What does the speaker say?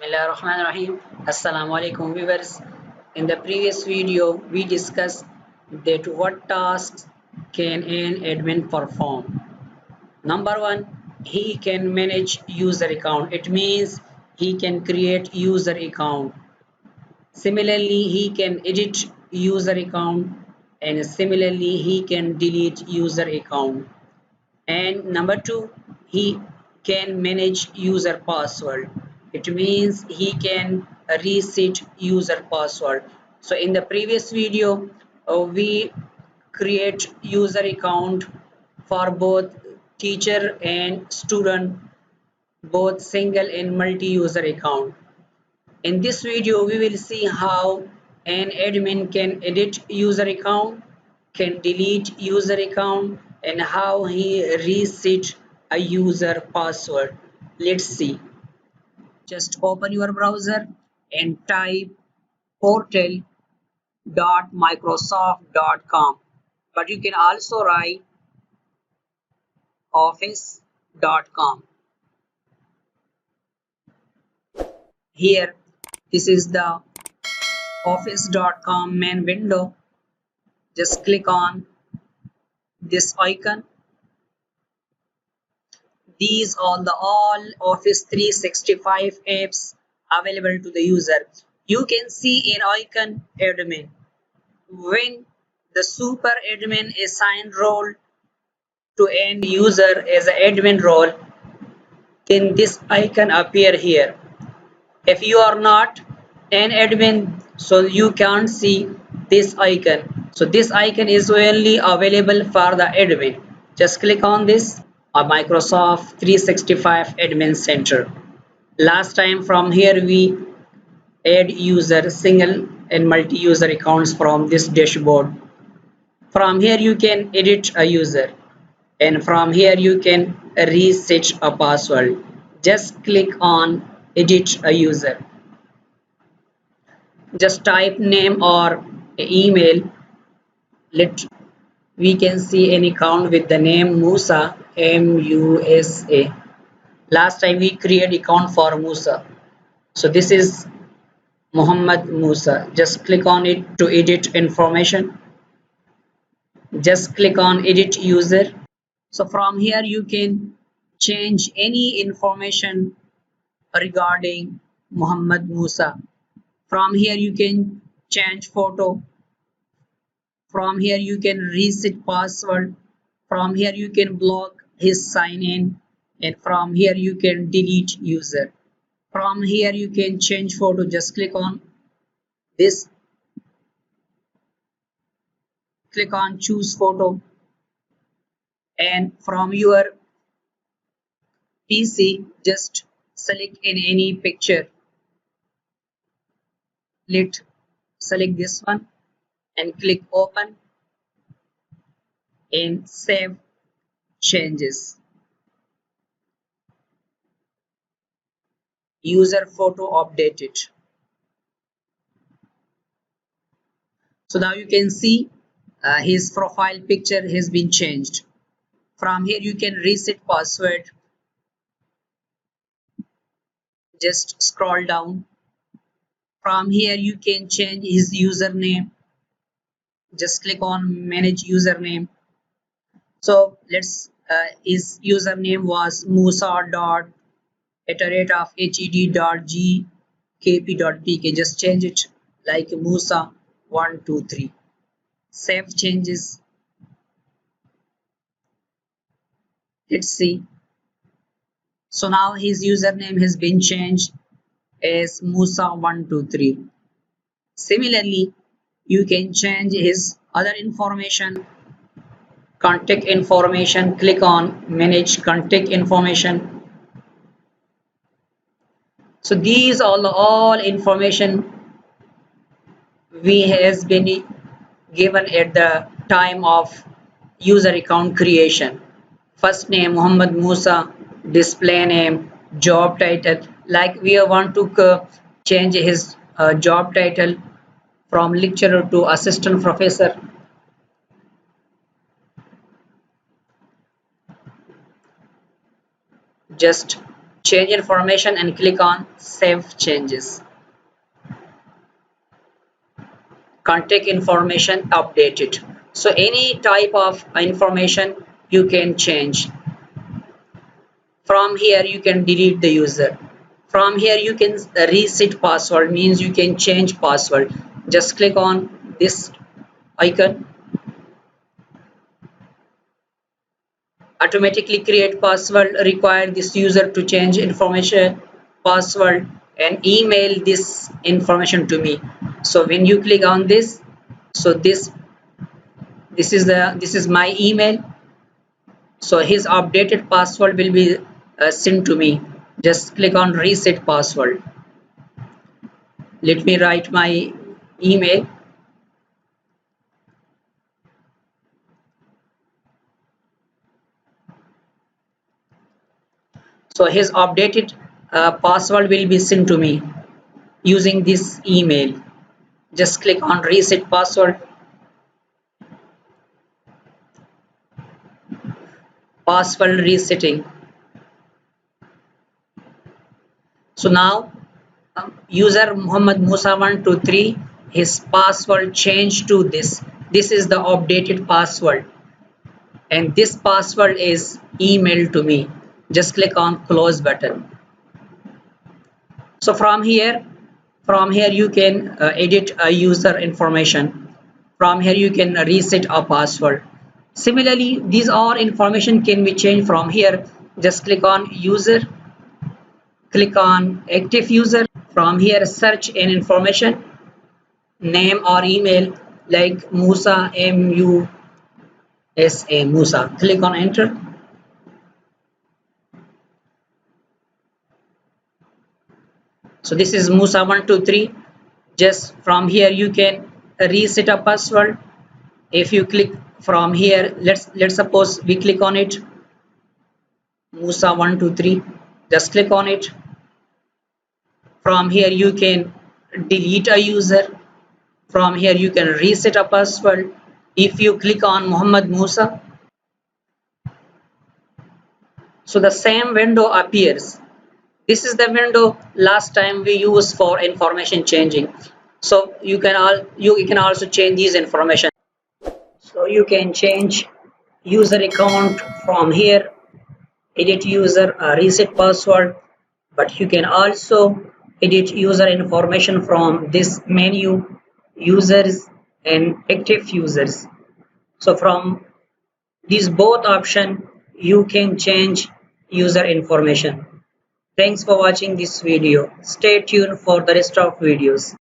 Bismillahirrahmanirrahim. Assalamu alaikum viewers. In the previous video, we discussed that what tasks can an admin perform. Number one, he can manage user account. It means he can create user account. Similarly, he can edit user account, and similarly, he can delete user account. And number two, he can manage user password. It means he can reset user password. So in the previous video, we create user account for both teacher and student, both single and multi-user account. In this video, we will see how an admin can edit user account, can delete user account, and how he reset a user password. Let's see. Just open your browser and type portal.microsoft.com. But you can also write office.com. Here, this is the office.com main window. Just click on this icon. These are all Office 365 apps available to the user. You can see an icon admin. When the super admin assigned role to end user as an admin role, then this icon appear here. If you are not an admin, so you can't see this icon. So this icon is only available for the admin. Just click on this, a Microsoft 365 Admin Center. Last time from here we add user single and multi-user accounts from this dashboard. From here you can edit a user, and from here you can reset a password. Just click on edit a user. Just type name or email. We can see an account with the name Musa, M-U-S-A. Last time we create account for Musa. So this is Muhammad Musa. Just click on it to edit information. Just click on edit user. So from here you can change any information regarding Muhammad Musa. From here you can change photo. From here you can reset password. From here you can block his sign in, and from here you can delete user. From here you can change photo. Just click on this, click on choose photo, and from your PC just select in any picture. Let's select this one and click open and save changes. User photo updated. So now you can see his profile picture has been changed. From here you can reset password. Just scroll down. From here you can change his username. Just click on manage username. So let's his username was musa.@hed.gkp.pk. Just change it like Musa123. Save changes. Let's see. So now his username has been changed as Musa123. Similarly, you can change his other information. Contact information. Click on manage contact information. So these are all information we has been given at the time of user account creation. First name Muhammad Musa, display name, job title. Like we want to change his job title from lecturer to assistant professor. Just change information and click on save changes. Contact information updated. So any type of information you can change. From here you can delete the user. From here you can reset password, means you can change password. Just click on this icon. Automatically create password, require this user to change information password and email this information to me. So when you click on this, so this is my email. So his updated password will be sent to me. Just click on reset password. Let me write my email. So his updated password will be sent to me using this email. Just click on reset password. Password resetting. So now user Muhammad Musa 123, his password changed to this. This is the updated password and this password is emailed to me. Just click on close button. So from here you can edit a user information. From here you can reset a password. Similarly, these all information can be changed from here. Just click on user, click on active user. From here search an information, name or email like Musa, M-U-S-A, Musa. Click on enter. So this is Musa 123. Just from here you can reset a password. If you click from here, let's suppose we click on it, Musa 123. Just click on it. From here you can delete a user. From here you can reset a password. If you click on Muhammad Musa, so the same window appears. This is the window last time we used for information changing. So you can also change these information. So you can change user account from here, edit user, reset password, but you can also edit user information from this menu, users and active users. So from these both option you can change user information. Thanks for watching this video. Stay tuned for the rest of videos.